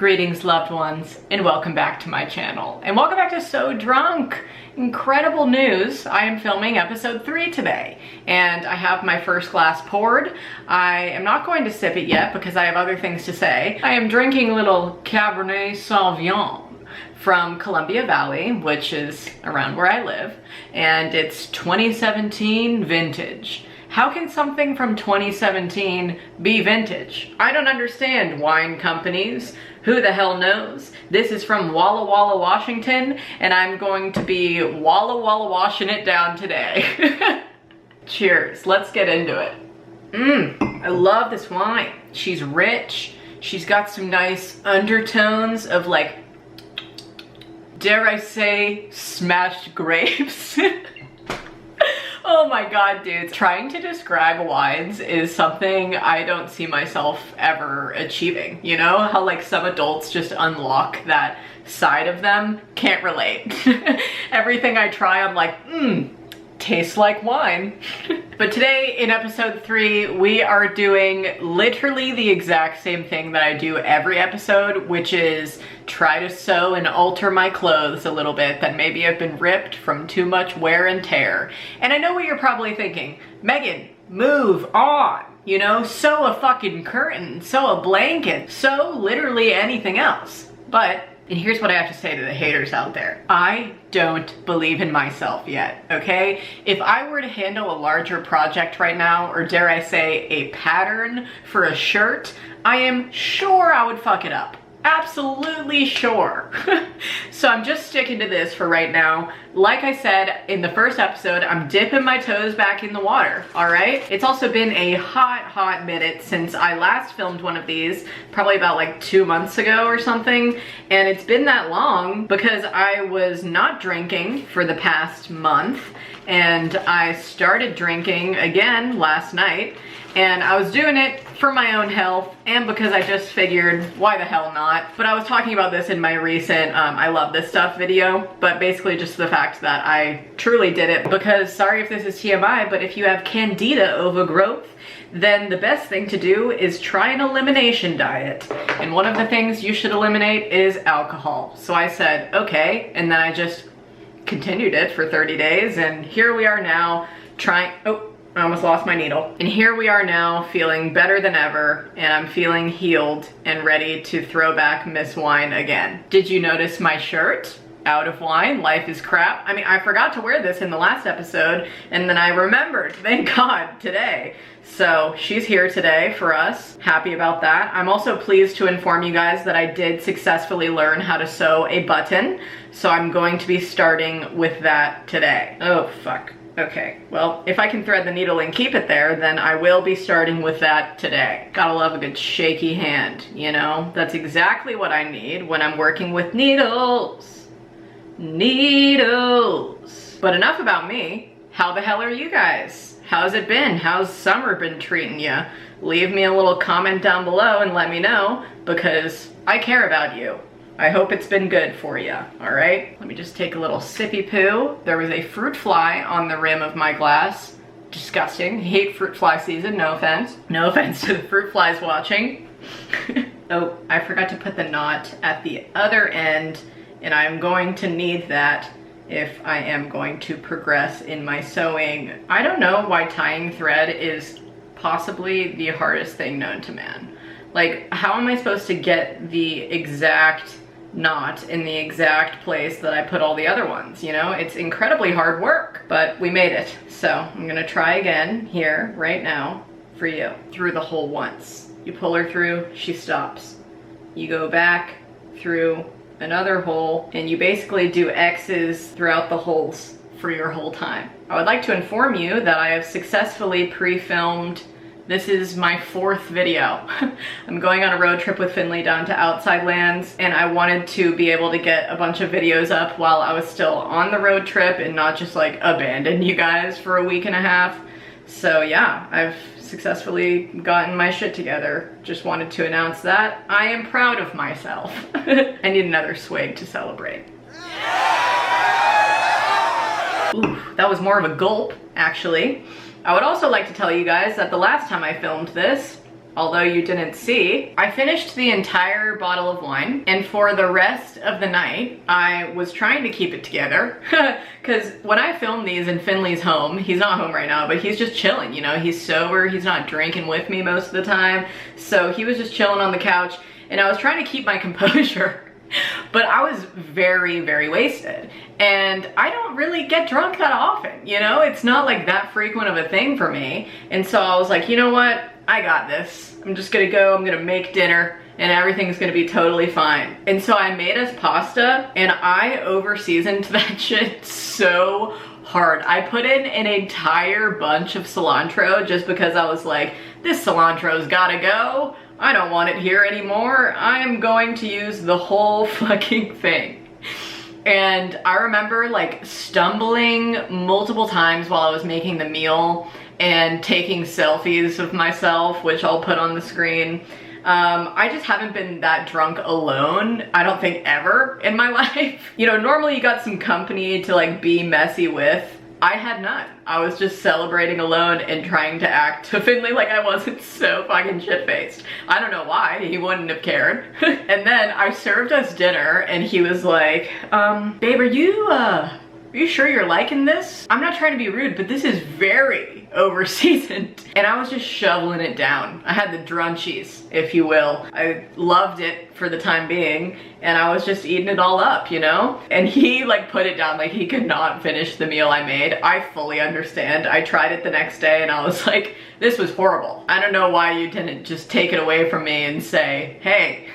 Greetings, loved ones, and welcome back to my channel. And welcome back to So Drunk. Incredible news. I am filming episode 3 today, and I have my first glass poured. I am not going to sip it yet because I have other things to say. I am drinking a little Cabernet Sauvignon from Columbia Valley, which is around where I live, and it's 2017 vintage. How can something from 2017 be vintage? I don't understand, wine companies. Who the hell knows? This is from Walla Walla, Washington, and I'm going to be Walla Walla washing it down today. Cheers, let's get into it. I love this wine. She's rich. She's got some nice undertones of, like, dare I say, smashed grapes. Oh my god, dudes. Trying to describe wines is something I don't see myself ever achieving. You know how like some adults just unlock that side of them? Can't relate. Everything I try, I'm like, tastes like wine. But today in episode 3, we are doing literally the exact same thing that I do every episode, which is try to sew and alter my clothes a little bit that maybe have been ripped from too much wear and tear. And I know what you're probably thinking, Megan, move on. You know, sew a fucking curtain, sew a blanket, sew literally anything else. But, and here's what I have to say to the haters out there. I don't believe in myself yet, okay? If I were to handle a larger project right now, or dare I say a pattern for a shirt, I am sure I would fuck it up. Absolutely sure. So I'm just sticking to this for right now. Like I said in the first episode, I'm dipping my toes back in the water, all right? It's also been a hot minute since I last filmed one of these, probably about like 2 months ago or something. And it's been that long because I was not drinking for the past month, and I started drinking again last night. And I was doing it for my own health and because I just figured, why the hell not? But I was talking about this in my recent I love this stuff video, but basically just the fact that I truly did it because, sorry if this is TMI, but if you have candida overgrowth, then the best thing to do is try an elimination diet. And one of the things you should eliminate is alcohol. So I said, okay, and then I just continued it for 30 days, and here we are now trying, I almost lost my needle. And here we are now feeling better than ever, and I'm feeling healed and ready to throw back Miss Wine again. Did you notice my shirt? Out of wine, life is crap. I mean, I forgot to wear this in the last episode, and then I remembered, thank God, today. So she's here today for us. Happy about that. I'm also pleased to inform you guys that I did successfully learn how to sew a button. So I'm going to be starting with that today. Oh, fuck. Okay, well, if I can thread the needle and keep it there, then I will be starting with that today. Gotta love a good shaky hand, you know? That's exactly what I need when I'm working with needles. Needles. But enough about me. How the hell are you guys? How's it been? How's summer been treating you? Leave me a little comment down below and let me know, because I care about you. I hope it's been good for you, all right? Let me just take a little sippy poo. There was a fruit fly on the rim of my glass. Disgusting. Hate fruit fly season, no offense. No offense to the fruit flies watching. Oh, I forgot to put the knot at the other end, and I'm going to need that if I am going to progress in my sewing. I don't know why tying thread is possibly the hardest thing known to man. Like, how am I supposed to get the exact knot in the exact place that I put all the other ones, you know? It's incredibly hard work, but we made it. So I'm gonna try again here, right now, for you. Through the hole once. You pull her through, she stops. You go back through another hole, and you basically do X's throughout the holes for your whole time. I would like to inform you that I have successfully pre-filmed. This is my 4th video. I'm going on a road trip with Finley down to outside lands, and I wanted to be able to get a bunch of videos up while I was still on the road trip and not just like abandon you guys for a week and a half. So yeah, I've successfully gotten my shit together. Just wanted to announce that. I am proud of myself. I need another swig to celebrate. Ooh, that was more of a gulp, actually. I would also like to tell you guys that the last time I filmed this, although you didn't see, I finished the entire bottle of wine, and for the rest of the night, I was trying to keep it together, because when I film these in Finley's home, he's not home right now, but he's just chilling, you know, he's sober, he's not drinking with me most of the time, so he was just chilling on the couch, and I was trying to keep my composure. But I was very, very wasted. And I don't really get drunk that often, you know? It's not like that frequent of a thing for me. And so I was like, you know what? I got this. I'm just gonna go, I'm gonna make dinner, and everything's gonna be totally fine. And so I made us pasta, and I over-seasoned that shit so hard. I put in an entire bunch of cilantro just because I was like, this cilantro's gotta go. I don't want it here anymore. I'm going to use the whole fucking thing. And I remember like stumbling multiple times while I was making the meal and taking selfies of myself, which I'll put on the screen. I just haven't been that drunk alone, I don't think ever in my life. You know, normally you got some company to like be messy with. I had none. I was just celebrating alone and trying to act to Finley like I wasn't so fucking shit-faced. I don't know why, he wouldn't have cared. And then I served us dinner and he was like, babe, are you sure you're liking this? I'm not trying to be rude, but this is very over-seasoned. And I was just shoveling it down. I had the drunchies, if you will. I loved it for the time being, and I was just eating it all up, you know? And he like put it down, like he could not finish the meal I made. I fully understand. I tried it the next day and I was like, this was horrible. I don't know why you didn't just take it away from me and say, hey,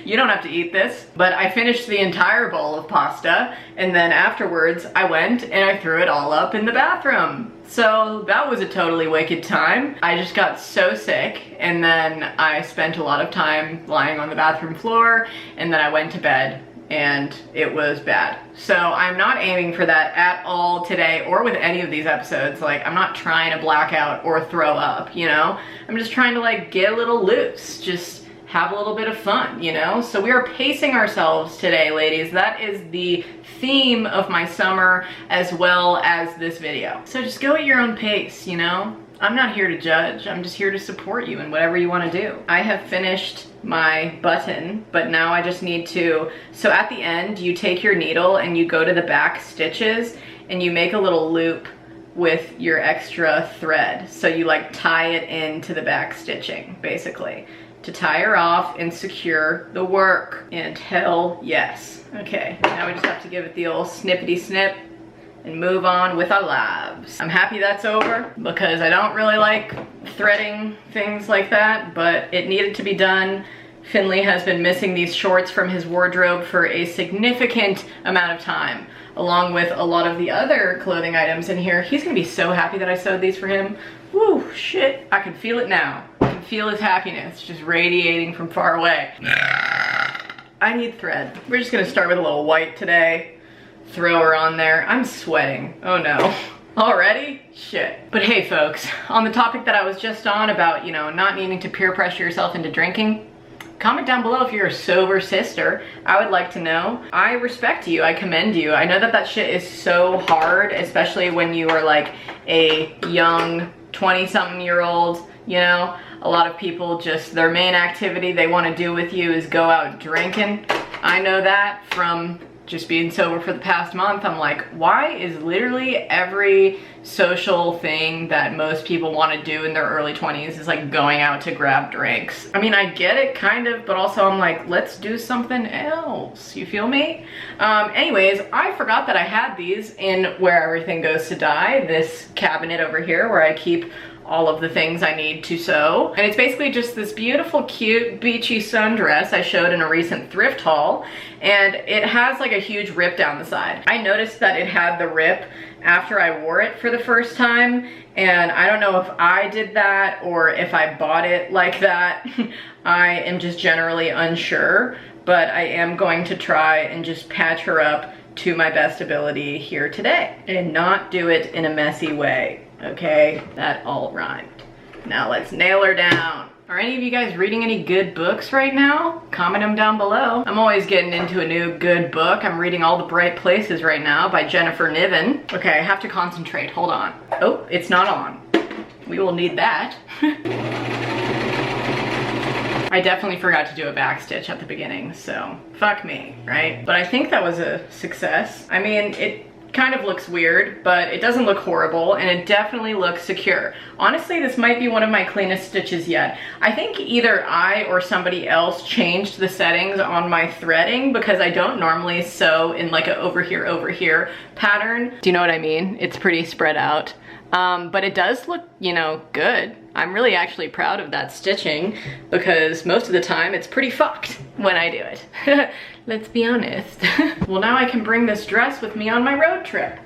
you don't have to eat this. But I finished the entire bowl of pasta, and then afterwards I went and I threw it all up in the bathroom. So that was a totally wicked time. I just got so sick, and then I spent a lot of time lying on the bathroom floor, and then I went to bed, and it was bad. So I'm not aiming for that at all today or with any of these episodes. Like, I'm not trying to black out or throw up, you know? I'm just trying to like get a little loose, just have a little bit of fun, you know? So we are pacing ourselves today, ladies. That is the theme of my summer as well as this video. So just go at your own pace, you know? I'm not here to judge. I'm just here to support you in whatever you want to do. I have finished my button, but now I just need to, so at the end, you take your needle and you go to the back stitches and you make a little loop with your extra thread. So you like tie it into the back stitching, basically, to tie her off and secure the work. And hell yes. Okay, now we just have to give it the old snippety snip and move on with our lives. I'm happy that's over because I don't really like threading things like that, but it needed to be done. Finley has been missing these shorts from his wardrobe for a significant amount of time, along with a lot of the other clothing items in here. He's gonna be so happy that I sewed these for him. Woo, shit, I can feel it now. I can feel his happiness just radiating from far away. I need thread. We're just gonna start with a little white today. Throw her on there. I'm sweating. Oh no. Already? Shit. But hey folks, on the topic that I was just on about, you know, not needing to peer pressure yourself into drinking, comment down below if you're a sober sister. I would like to know. I respect you. I commend you. I know that that shit is so hard, especially when you are like a young 20-something-year-old, you know? A lot of people just, their main activity they want to do with you is go out drinking. I know that from just being sober for the past month. I'm like, why is literally every social thing that most people want to do in their early 20s is like going out to grab drinks? I mean, I get it kind of, but also I'm like, let's do something else. You feel me? Anyways, I forgot that I had these in Where Everything Goes to Die, this cabinet over here where I keep all of the things I need to sew. And it's basically just this beautiful, cute, beachy sundress I showed in a recent thrift haul. And it has like a huge rip down the side. I noticed that it had the rip after I wore it for the first time. And I don't know if I did that or if I bought it like that. I am just generally unsure, but I am going to try and just patch her up to my best ability here today and not do it in a messy way. Okay, that all rhymed. Now let's nail her down. Are any of you guys reading any good books right now? Comment them down below. I'm always getting into a new good book. I'm reading All the Bright Places right now by Jennifer Niven. Okay, I have to concentrate, hold on. Oh, it's not on. We will need that. I definitely forgot to do a back stitch at the beginning, so fuck me, right? But I think that was a success. I mean, it kind of looks weird, but it doesn't look horrible, and it definitely looks secure. Honestly, this might be one of my cleanest stitches yet. I think either I or somebody else changed the settings on my threading, because I don't normally sew in like a over here pattern. Do you know what I mean? It's pretty spread out. But it does look, you know, good. I'm really actually proud of that stitching, because most of the time it's pretty fucked when I do it. Let's be honest. Well, now I can bring this dress with me on my road trip.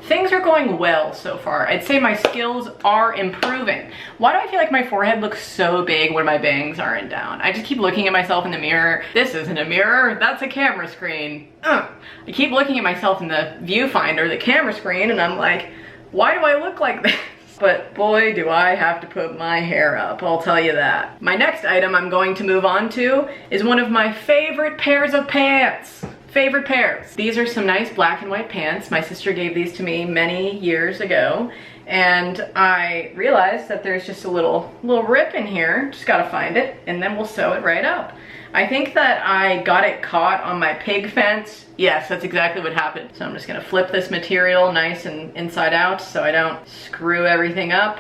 Things are going well so far. I'd say my skills are improving. Why do I feel like my forehead looks so big when my bangs aren't down? I just keep looking at myself in the mirror. This isn't a mirror, that's a camera screen. I keep looking at myself in the viewfinder, the camera screen, and I'm like, why do I look like this? But boy, do I have to put my hair up, I'll tell you that. My next item I'm going to move on to is one of my favorite pairs of pants. Favorite pairs. These are some nice black and white pants. My sister gave these to me many years ago, and I realized that there's just a little rip in here. Just gotta find it, and then we'll sew it right up. I think that I got it caught on my pig fence. Yes, that's exactly what happened. So I'm just gonna flip this material nice and inside out so I don't screw everything up.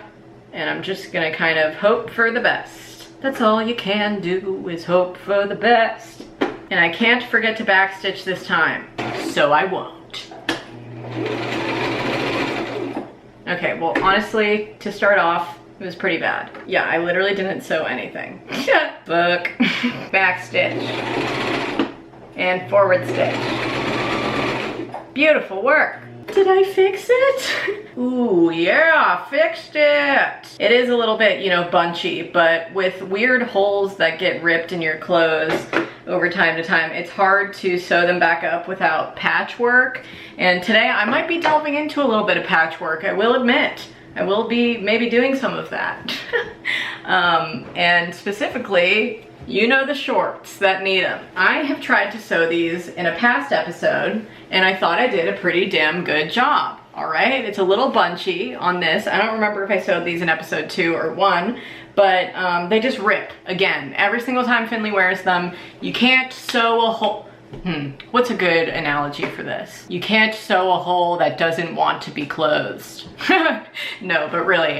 And I'm just gonna kind of hope for the best. That's all you can do is hope for the best. And I can't forget to backstitch this time, so I won't. Okay, well honestly, to start off, it was pretty bad. Yeah, I literally didn't sew anything. Fuck. Back stitch. And forward stitch. Beautiful work. Did I fix it? Ooh, yeah, fixed it. It is a little bit, you know, bunchy, but with weird holes that get ripped in your clothes over time to time, it's hard to sew them back up without patchwork. And today I might be delving into a little bit of patchwork, I will admit. I will be maybe doing some of that. And specifically, you know, the shorts that need them. I have tried to sew these in a past episode, and I thought I did a pretty damn good job. All right, it's a little bunchy on this. I don't remember if I sewed these in episode 2 or 1, but they just rip again. Every single time Finley wears them, you can't sew a hole. What's a good analogy for this? You can't sew a hole that doesn't want to be closed. No, but really,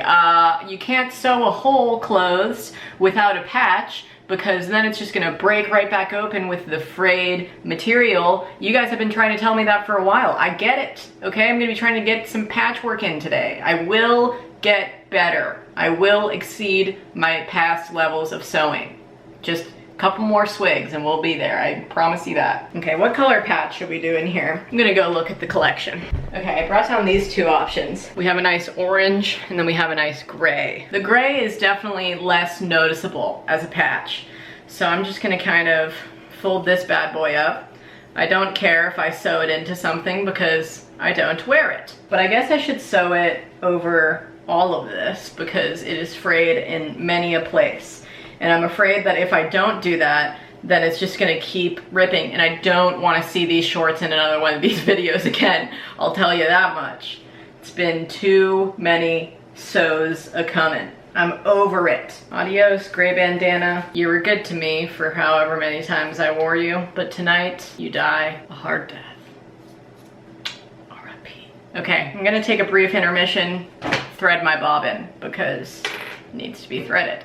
you can't sew a hole closed without a patch, because then it's just gonna break right back open with the frayed material. You guys have been trying to tell me that for a while. I get it, okay? I'm gonna be trying to get some patchwork in today. I will get better. I will exceed my past levels of sewing. Just couple more swigs and we'll be there, I promise you that. Okay, what color patch should we do in here? I'm gonna go look at the collection. Okay, I brought down these two options. We have a nice orange and then we have a nice gray. The gray is definitely less noticeable as a patch. So I'm just gonna kind of fold this bad boy up. I don't care if I sew it into something because I don't wear it. But I guess I should sew it over all of this because it is frayed in many a place. And I'm afraid that if I don't do that, then it's just gonna keep ripping, and I don't wanna see these shorts in another one of these videos again. I'll tell you that much. It's been too many sews a-coming. I'm over it. Adios, gray bandana. You were good to me for however many times I wore you, but tonight you die a hard death. R.I.P. Okay, I'm gonna take a brief intermission, thread my bobbin, because it needs to be threaded.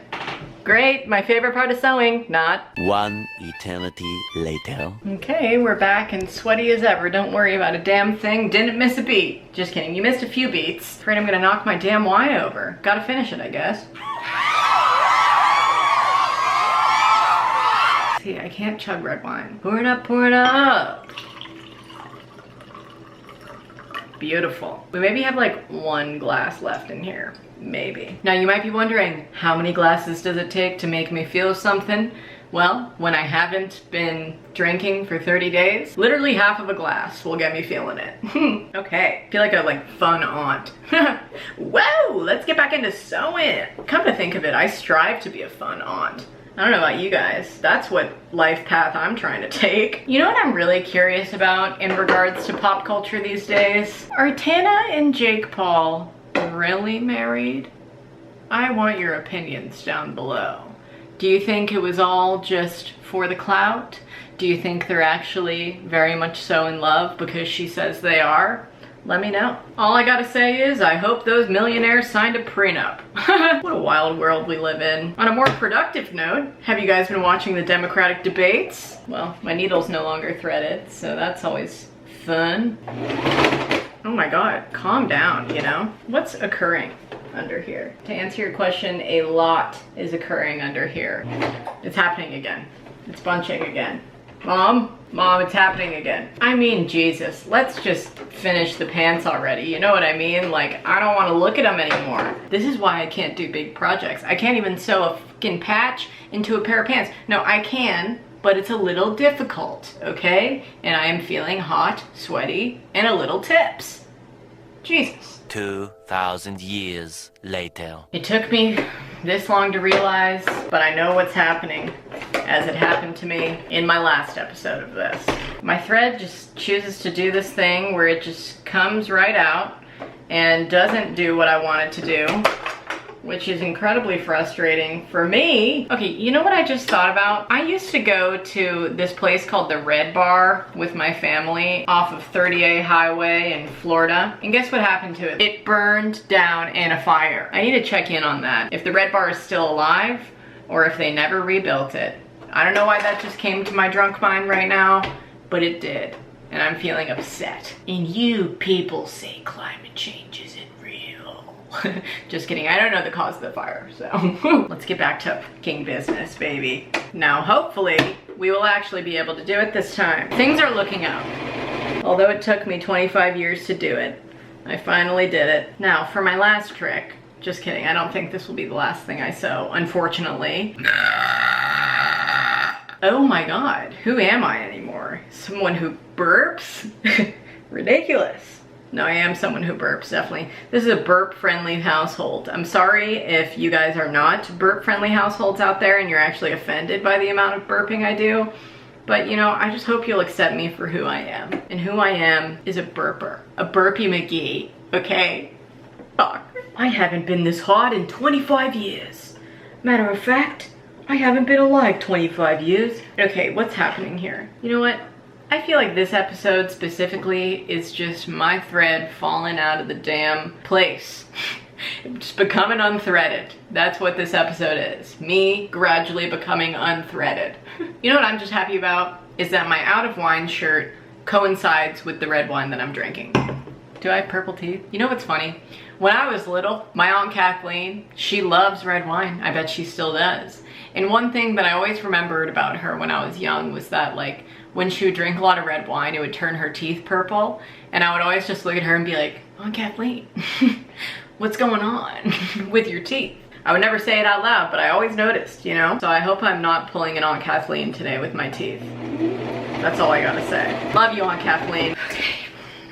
Great, my favorite part of sewing, not. One eternity later. Okay, we're back and sweaty as ever. Don't worry about a damn thing. Didn't miss a beat. Just kidding, you missed a few beats. Afraid I'm gonna knock my damn Y over. Gotta finish it, I guess. See, I can't chug red wine. Pour it up, pour it up. Beautiful. We maybe have like one glass left in here. Maybe. Now you might be wondering, how many glasses does it take to make me feel something? Well, when I haven't been drinking for 30 days, literally half of a glass will get me feeling it. Okay, I feel like a fun aunt. Whoa, let's get back into sewing. Come to think of it, I strive to be a fun aunt. I don't know about you guys, that's what life path I'm trying to take. You know what I'm really curious about in regards to pop culture these days? Are Tana and Jake Paul really married? I want your opinions down below. Do you think it was all just for the clout? Do you think they're actually very much so in love because she says they are? Let me know. All I gotta say is I hope those millionaires signed a prenup. What a wild world we live in. On a more productive note, have you guys been watching the Democratic debates? Well, my needle's no longer threaded, so that's always fun. Oh my God, calm down, you know? What's occurring under here? To answer your question, a lot is occurring under here. It's happening again. It's bunching again. Mom, it's happening again. I mean, Jesus, let's just finish the pants already. You know what I mean? Like, I don't want to look at them anymore. This is why I can't do big projects. I can't even sew a fucking patch into a pair of pants. No, I can, but it's a little difficult, okay? And I am feeling hot, sweaty, and a little tips. Jesus. 2,000 years later. It took me this long to realize, but I know what's happening, as it happened to me in my last episode of this. My thread just chooses to do this thing where it just comes right out and doesn't do what I want it to do, which is incredibly frustrating for me. Okay, you know what I just thought about? I used to go to this place called the Red Bar with my family off of 30A Highway in Florida. And guess what happened to it? It burned down in a fire. I need to check in on that. If the Red Bar is still alive or if they never rebuilt it. I don't know why that just came to my drunk mind right now, but it did. And I'm feeling upset. And you people say climate change isn't real. Just kidding, I don't know the cause of the fire, so let's get back to fucking business, baby. Now, hopefully, we will actually be able to do it this time. Things are looking up. Although it took me 25 years to do it, I finally did it. Now, for my last trick, just kidding, I don't think this will be the last thing I sew, unfortunately. Oh my God, who am I anymore? Someone who burps? Ridiculous. No, I am someone who burps, definitely. This is a burp-friendly household. I'm sorry if you guys are not burp-friendly households out there and you're actually offended by the amount of burping I do. But, you know, I just hope you'll accept me for who I am. And who I am is a burper. A burpy McGee, okay? Fuck. I haven't been this hot in 25 years. Matter of fact, I haven't been alive 25 years. Okay, what's happening here? You know what? I feel like this episode specifically is just my thread falling out of the damn place. Just becoming unthreaded. That's what this episode is. Me gradually becoming unthreaded. You know what I'm just happy about? Is that my out of wine shirt coincides with the red wine that I'm drinking. Do I have purple teeth? You know what's funny? When I was little, my Aunt Kathleen, she loves red wine. I bet she still does. And one thing that I always remembered about her when I was young was that, like, when she would drink a lot of red wine, it would turn her teeth purple. And I would always just look at her and be like, Aunt Kathleen, what's going on with your teeth? I would never say it out loud, but I always noticed, you know? So I hope I'm not pulling an Aunt Kathleen today with my teeth. That's all I gotta say. Love you, Aunt Kathleen. Okay,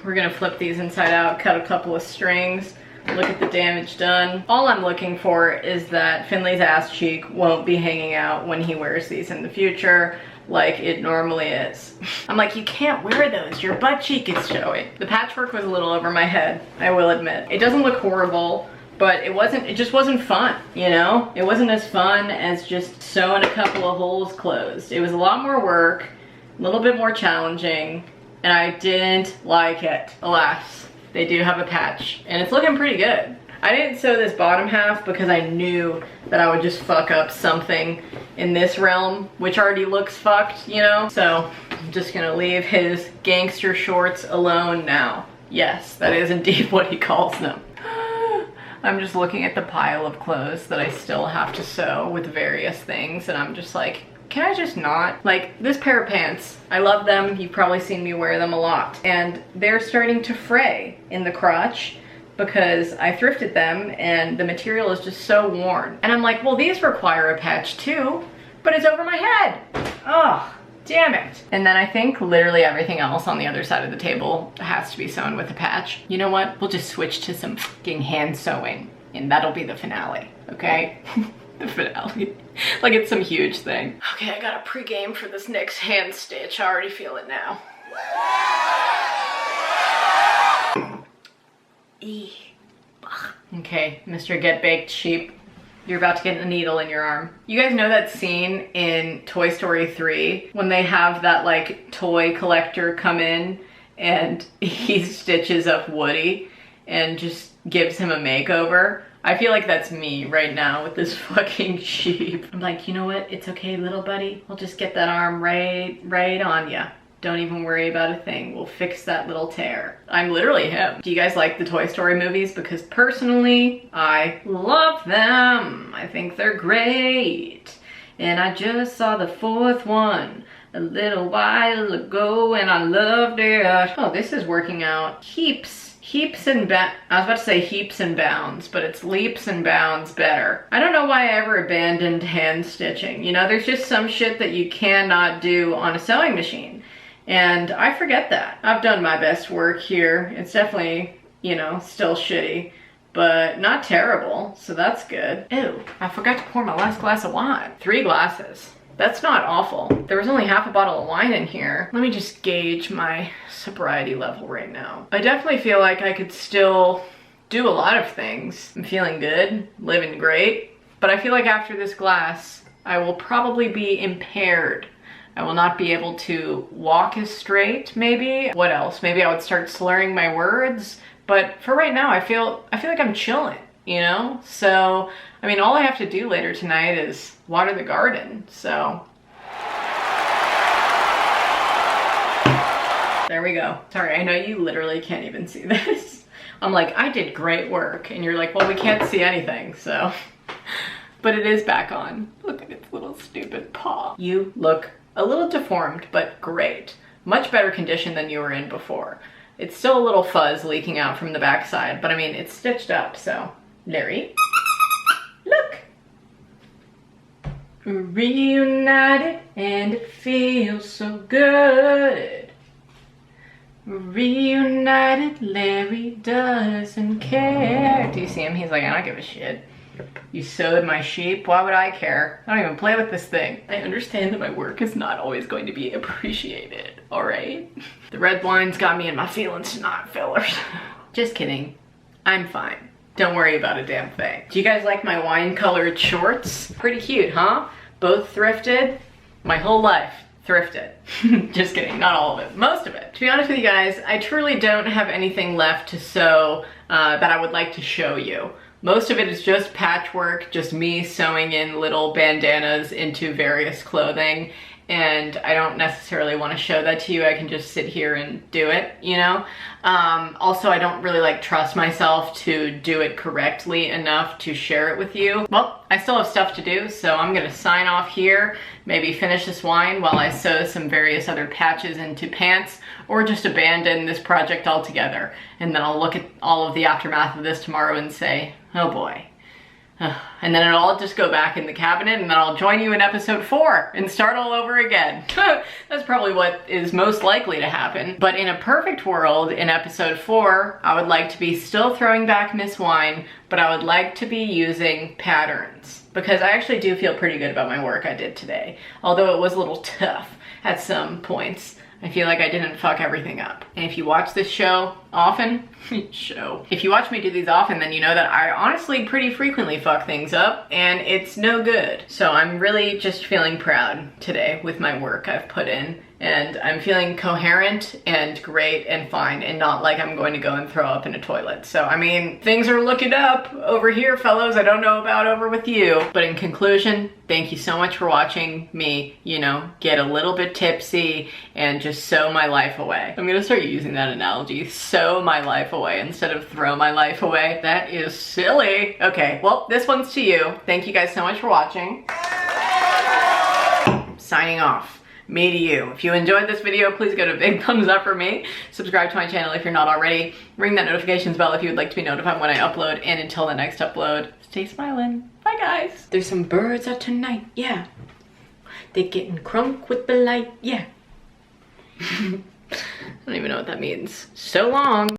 we're gonna flip these inside out, cut a couple of strings. Look at the damage done. All I'm looking for is that Finley's ass cheek won't be hanging out when he wears these in the future like it normally is. I'm like, you can't wear those, your butt cheek is showing. The patchwork was a little over my head, I will admit. It doesn't look horrible, but it just wasn't fun, you know? It wasn't as fun as just sewing a couple of holes closed. It was a lot more work, a little bit more challenging, and I didn't like it. Alas, they do have a patch, and it's looking pretty good. I didn't sew this bottom half because I knew that I would just fuck up something in this realm, which already looks fucked, you know? So I'm just gonna leave his gangster shorts alone now. Yes, that is indeed what he calls them. I'm just looking at the pile of clothes that I still have to sew with various things, and I'm just like, can I just not? Like, this pair of pants, I love them. You've probably seen me wear them a lot. And they're starting to fray in the crotch because I thrifted them and the material is just so worn. And I'm like, well, these require a patch too, but it's over my head. Oh, damn it. And then I think literally everything else on the other side of the table has to be sewn with a patch. You know what? We'll just switch to some fucking hand sewing and that'll be the finale, okay? The finale. Like it's some huge thing. Okay, I got a pre-game for this next hand stitch. I already feel it now. Okay, Mr. Get Baked Sheep. You're about to get a needle in your arm. You guys know that scene in Toy Story 3 when they have that like toy collector come in and he stitches up Woody and just gives him a makeover? I feel like that's me right now with this fucking sheep. I'm like, you know what? It's okay, little buddy. We'll just get that arm right on ya. Don't even worry about a thing. We'll fix that little tear. I'm literally him. Do you guys like the Toy Story movies? Because personally, I love them. I think they're great. And I just saw the 4th one a little while ago and I loved it. Oh, this is working out. Heaps and I was about to say heaps and bounds, but it's leaps and bounds better. I don't know why I ever abandoned hand stitching. You know, there's just some shit that you cannot do on a sewing machine. And I forget that. I've done my best work here. It's definitely, you know, still shitty, but not terrible, so that's good. Ew, I forgot to pour my last glass of wine. 3 glasses. That's not awful. There was only half a bottle of wine in here. Let me just gauge my sobriety level right now. I definitely feel like I could still do a lot of things. I'm feeling good, living great, but I feel like after this glass, I will probably be impaired. I will not be able to walk as straight, maybe. What else? Maybe I would start slurring my words. But for right now, I feel like I'm chilling, you know? So, I mean, all I have to do later tonight is water the garden, so. There we go. Sorry, I know you literally can't even see this. I'm like, I did great work. And you're like, well, we can't see anything, so. But it is back on. Look at its little stupid paw. You look a little deformed, but great. Much better condition than you were in before. It's still a little fuzz leaking out from the backside, but I mean, it's stitched up, so. Larry, look. Reunited and it feels so good. Reunited, Larry doesn't care. Do you see him? He's like, I don't give a shit. You sewed my sheep? Why would I care? I don't even play with this thing. I understand that my work is not always going to be appreciated, all right? The red wine's got me in my feelings tonight, fellers. Just kidding. I'm fine. Don't worry about a damn thing. Do you guys like my wine-colored shorts? Pretty cute, huh? Both thrifted. My whole life thrifted. Just kidding, not all of it, most of it. To be honest with you guys, I truly don't have anything left to sew that I would like to show you. Most of it is just patchwork, just me sewing in little bandanas into various clothing, and I don't necessarily want to show that to you. I can just sit here and do it, you know? Also, I don't really like trust myself to do it correctly enough to share it with you. Well, I still have stuff to do, so I'm gonna sign off here, maybe finish this wine while I sew some various other patches into pants, or just abandon this project altogether. And then I'll look at all of the aftermath of this tomorrow and say, oh boy. And then it'll all just go back in the cabinet, and then I'll join you in episode 4 and start all over again. That's probably what is most likely to happen. But in a perfect world, in episode 4, I would like to be still throwing back Miss Wine, but I would like to be using patterns. Because I actually do feel pretty good about my work I did today. Although it was a little tough at some points. I feel like I didn't fuck everything up. And if you watch this show often, if you watch me do these often, then you know that I honestly pretty frequently fuck things up, and it's no good. So I'm really just feeling proud today with my work I've put in, and I'm feeling coherent and great and fine, and not like I'm going to go and throw up in a toilet. So, I mean, things are looking up over here, fellows. I don't know about over with you. But in conclusion, thank you so much for watching me, you know, get a little bit tipsy and just sew my life away. I'm gonna start using that analogy, sew my life away instead of throw my life away. That is silly. Okay, well, this one's to you. Thank you guys so much for watching. Signing off. Me to you. If you enjoyed this video, please go to big thumbs up for me. Subscribe to my channel if you're not already. Ring that notifications bell if you would like to be notified when I upload. And until the next upload, stay smiling. Bye guys. There's some birds out tonight, yeah. They're getting crunk with the light, yeah. I don't even know what that means. So long.